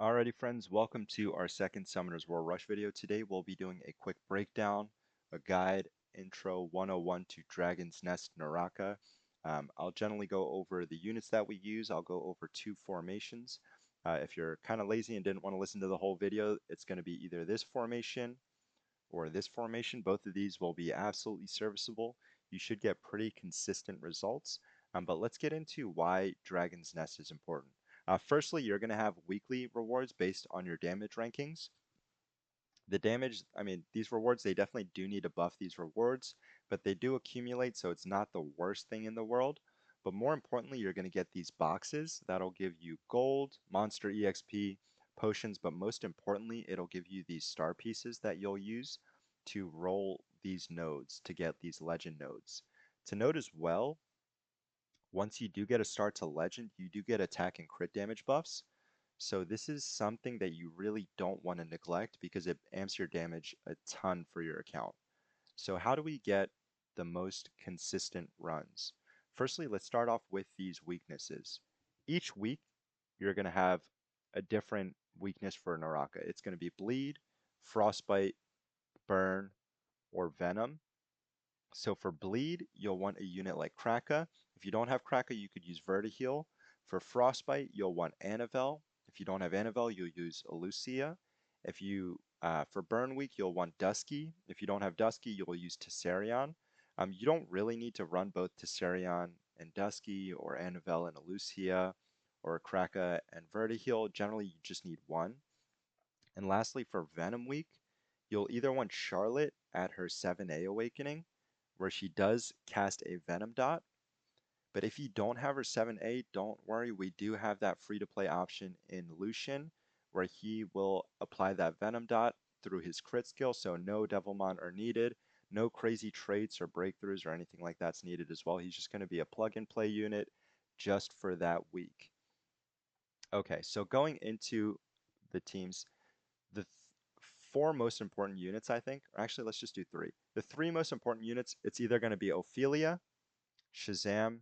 Alrighty friends, welcome to our second Summoners War Rush video. Today we'll be doing a quick breakdown, a guide, intro 101 to Dragon's Nest Naraka. I'll generally go over the units that we use. I'll go over two formations. If you're kind of lazy and didn't want to listen to the whole video, it's going to be either this formation or this formation. Both of these will be absolutely serviceable. You should get pretty consistent results. But let's get into why Dragon's Nest is important. Firstly, you're going to have weekly rewards based on your damage rankings. The damage, these rewards, they definitely do need to buff these rewards, but they do accumulate, so it's not the worst thing in the world. But more importantly, you're going to get these boxes that'll give you gold, monster EXP, potions, but most importantly, it'll give you these star pieces that you'll use to roll these nodes to get these legend nodes. To note as well, once you do get a star to legend, you do get attack and crit damage buffs. So this is something that you really don't want to neglect because it amps your damage a ton for your account. So how do we get the most consistent runs? Firstly, let's start off with these weaknesses. Each week, you're going to have a different weakness for Naraka. It's going to be bleed, frostbite, burn, or venom. So for bleed, you'll want a unit like Kraka. If you don't have Kraka, you could use Vertiheal. For frostbite, you'll want Anavel. If you don't have Anavel, you'll use Elucia. If you For burn week, you'll want Dusky. If you don't have Dusky, you'll use Tessarion. You don't really need to run both Tessarion and Dusky, or Anavel and Elucia, or Kraka and Vertiheal. Generally, you just need one. And lastly, for Venom week, you'll either want Charlotte at her 7A awakening, where she does cast a Venom dot. But if you don't have her 7A, don't worry, we do have that free-to-play option in Lucian, where he will apply that Venom dot through his crit skill, so no Devilmon are needed, no crazy traits or breakthroughs or anything like that's needed as well. He's just going to be a plug-and-play unit just for that week. Okay, so going into the teams, the four most important units, I think, or actually, let's just do three. The three most important units, it's either going to be Ophelia, Shazam,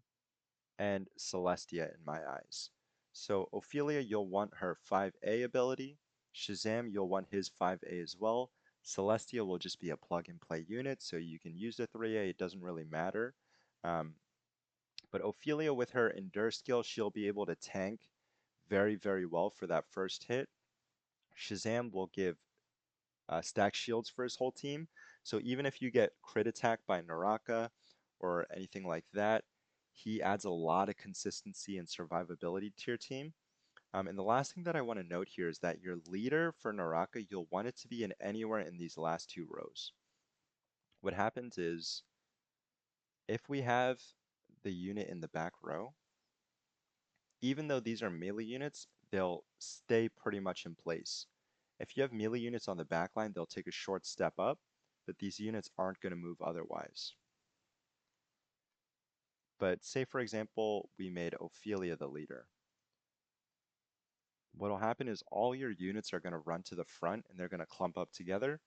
and Celestia in my eyes. So Ophelia, you'll want her 5A ability. Shazam, you'll want his 5A as well. Celestia will just be a plug-and-play unit, so you can use the 3A, it doesn't really matter. Um, but Ophelia, with her Endure skill, she'll be able to tank very, very well for that first hit. Shazam will give stack shields for his whole team. So even if you get crit attack by Naraka or anything like that, he adds a lot of consistency and survivability to your team. And the last thing that I want to note here is that your leader for Naraka, you'll want it to be in anywhere in these last two rows. What happens is, if we have the unit in the back row, even though these are melee units, they'll stay pretty much in place. If you have melee units on the back line, they'll take a short step up, but these units aren't going to move otherwise. But say, for example, we made Ophelia the leader. What'll happen is all your units are going to run to the front and they're going to clump up together.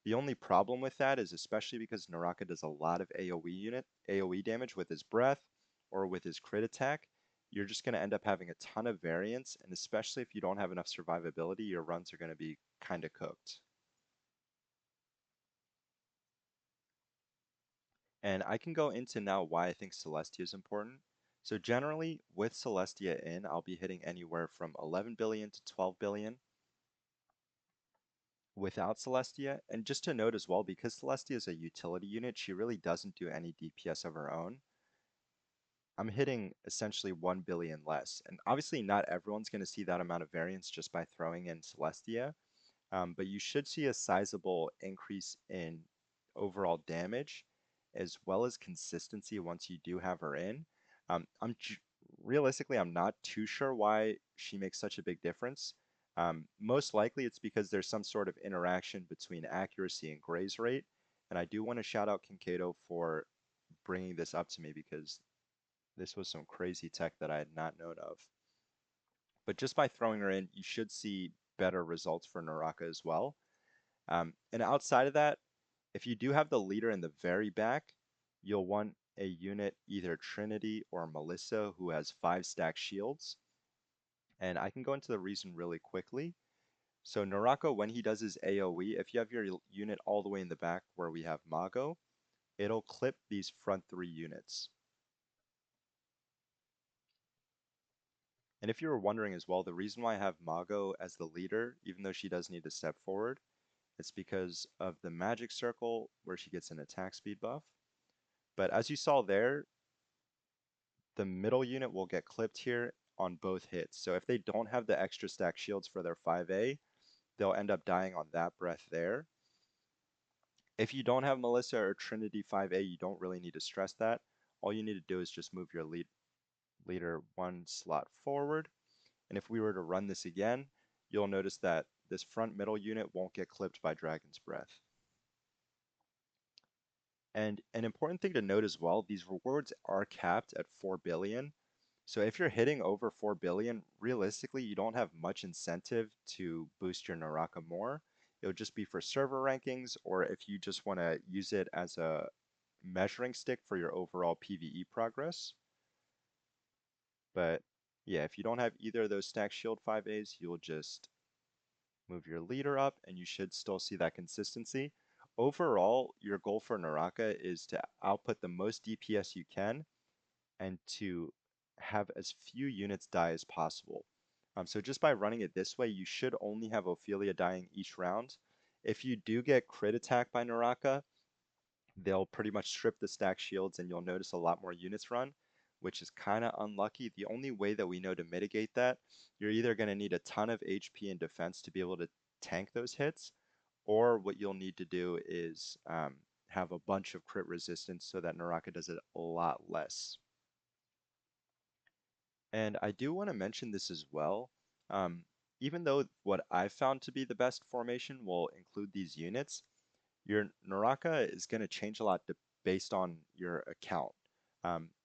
The only problem with that is, especially because Naraka does a lot of AoE damage with his breath or with his crit attack, you're just going to end up having a ton of variance, and especially if you don't have enough survivability, your runs are going to be kind of cooked. And I can go into now why I think Celestia is important. So generally, with Celestia in, I'll be hitting anywhere from 11 billion to 12 billion without Celestia. And just to note as well, because Celestia is a utility unit, she really doesn't do any DPS of her own. I'm hitting essentially 1 billion less. And obviously not everyone's going to see that amount of variance just by throwing in Celestia. But you should see a sizable increase in overall damage as well as consistency once you do have her in. Um, I'm Realistically, I'm not too sure why she makes such a big difference. Most likely it's because there's some sort of interaction between accuracy and graze rate. And I do want to shout out Kinkado for bringing this up to me because this was some crazy tech that I had not known of. But just by throwing her in, you should see better results for Naraka as well. And outside of that, if you do have the leader in the very back, you'll want a unit, either Trinity or Melissa, who has 5 stack shields. And I can go into the reason really quickly. So Naraka, when he does his AoE, if you have your unit all the way in the back where we have Mago, it'll clip these front three units. And if you were wondering as well, the reason why I have Mago as the leader, even though she does need to step forward, it's because of the magic circle where she gets an attack speed buff. But as you saw there, the middle unit will get clipped here on both hits. So if they don't have the extra stack shields for their 5A, they'll end up dying on that breath there. If you don't have Melissa or Trinity 5A, you don't really need to stress that. All you need to do is just move your leader one slot forward. And if we were to run this again, you'll notice that this front middle unit won't get clipped by Dragon's Breath. And an important thing to note as well, these rewards are capped at 4 billion. So if you're hitting over 4 billion, realistically, you don't have much incentive to boost your Naraka more. It would just be for server rankings, or if you just want to use it as a measuring stick for your overall PvE progress. But yeah, if you don't have either of those stack shield 5As, you'll just move your leader up and you should still see that consistency. Overall, your goal for Naraka is to output the most DPS you can and to have as few units die as possible. So just by running it this way, you should only have Ophelia dying each round. If you do get crit attack by Naraka, they'll pretty much strip the stack shields and you'll notice a lot more units run, which is kind of unlucky. The only way that we know to mitigate that, you're either going to need a ton of HP and defense to be able to tank those hits, or what you'll need to do is have a bunch of crit resistance so that Naraka does it a lot less. And I do want to mention this as well. Um, Even though what I've found to be the best formation will include these units, your Naraka is going to change a lot based on your account.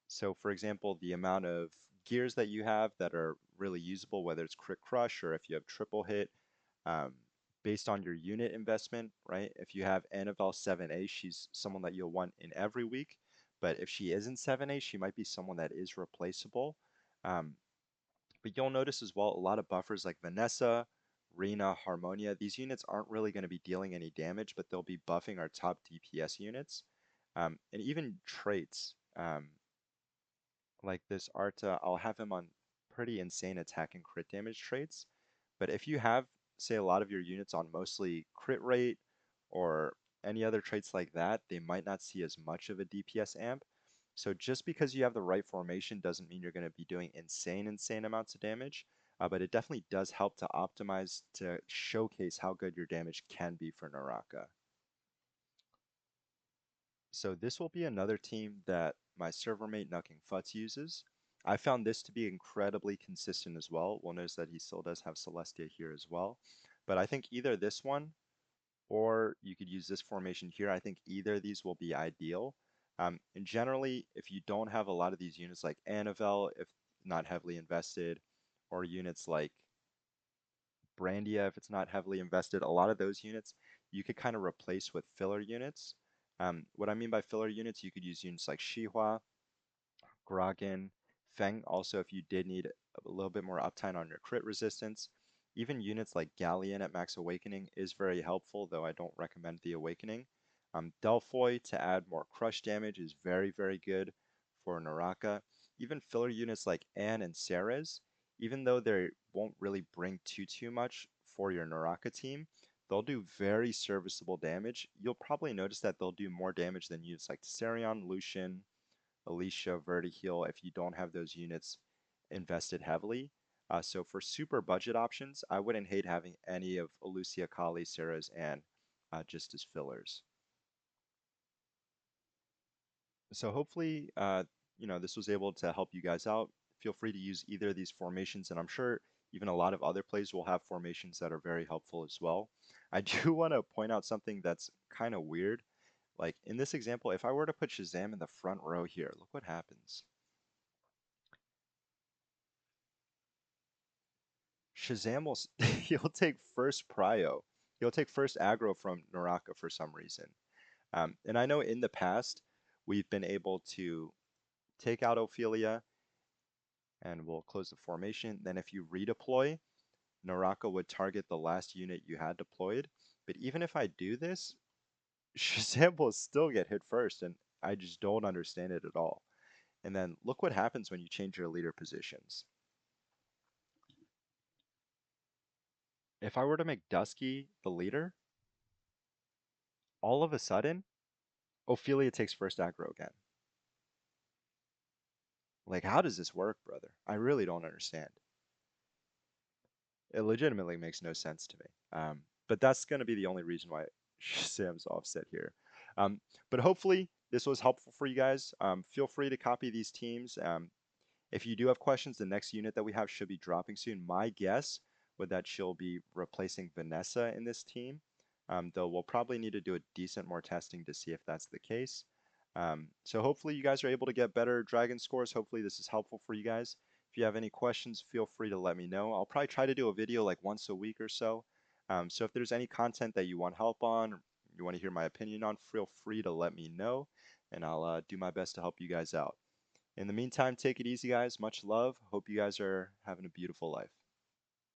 So for example, the amount of gears that you have that are really usable, whether it's crit crush or if you have triple hit, um, based on your unit investment, right? If you have Annabelle 7A, she's someone that you'll want in every week. But if she isn't 7A, she might be someone that is replaceable. Um, but you'll notice as well a lot of buffers like Vanessa, Rena, Harmonia. These units aren't really going to be dealing any damage, but they'll be buffing our top DPS units. And even traits like this Arta, I'll have him on pretty insane attack and crit damage traits. But if you have, say, a lot of your units on mostly crit rate or any other traits like that, they might not see as much of a DPS amp. So just because you have the right formation doesn't mean you're going to be doing insane amounts of damage, but it definitely does help to optimize to showcase how good your damage can be for Naraka. So this will be another team that my server mate Nucking Futz uses. I found this to be incredibly consistent as well. We'll notice that he still does have Celestia here as well. But I think either this one or you could use this formation here. I think either of these will be ideal. And generally, if you don't have a lot of these units like Anavel, if not heavily invested, or units like Brandia, if it's not heavily invested, a lot of those units you could kind of replace with filler units. What I mean by filler units, you could use units like Shihua, Gragan, Feng also if you did need a little bit more uptime on your crit resistance. Even units like Galleon at max awakening is very helpful, though I don't recommend the awakening. Delphoy to add more crush damage is very good for Naraka. Even filler units like Anne and Ceres, even though they won't really bring too much for your Naraka team, they'll do very serviceable damage. You'll probably notice that they'll do more damage than units like Tsarion, Lucian, Alicia, Vertiheal if you don't have those units invested heavily. So for super budget options, I wouldn't hate having any of Lucia, Kali, Sarah's, and just as fillers. So hopefully, this was able to help you guys out. Feel free to use either of these formations, and I'm sure even a lot of other plays will have formations that are very helpful as well. I do want to point out something that's kind of weird. Like in this example, if I were to put Shazam in the front row here, look what happens. Shazam will he'll take first prio. He'll take first aggro from Naraka for some reason. And I know in the past we've been able to take out Ophelia and we'll close the formation. Then if you redeploy, Naraka would target the last unit you had deployed. But even if I do this, Shazam will still get hit first, and I just don't understand it at all. And then look what happens when you change your leader positions. If I were to make Dusky the leader, all of a sudden, Ophelia takes first aggro again. Like, how does this work, brother? I really don't understand. It legitimately makes no sense to me. But that's going to be the only reason why Shazam's offset here. Um, but hopefully this was helpful for you guys. Feel free to copy these teams. If you do have questions, the next unit that we have should be dropping soon. My guess would that she'll be replacing Vanessa in this team, though we'll probably need to do a decent more testing to see if that's the case. So hopefully you guys are able to get better dragon scores. Hopefully this is helpful for you guys. If you have any questions, feel free to let me know. I'll probably try to do a video like once a week or so. So if there's any content that you want help on, or you want to hear my opinion on, feel free to let me know, and I'll do my best to help you guys out. In the meantime, take it easy, guys. Much love. Hope you guys are having a beautiful life.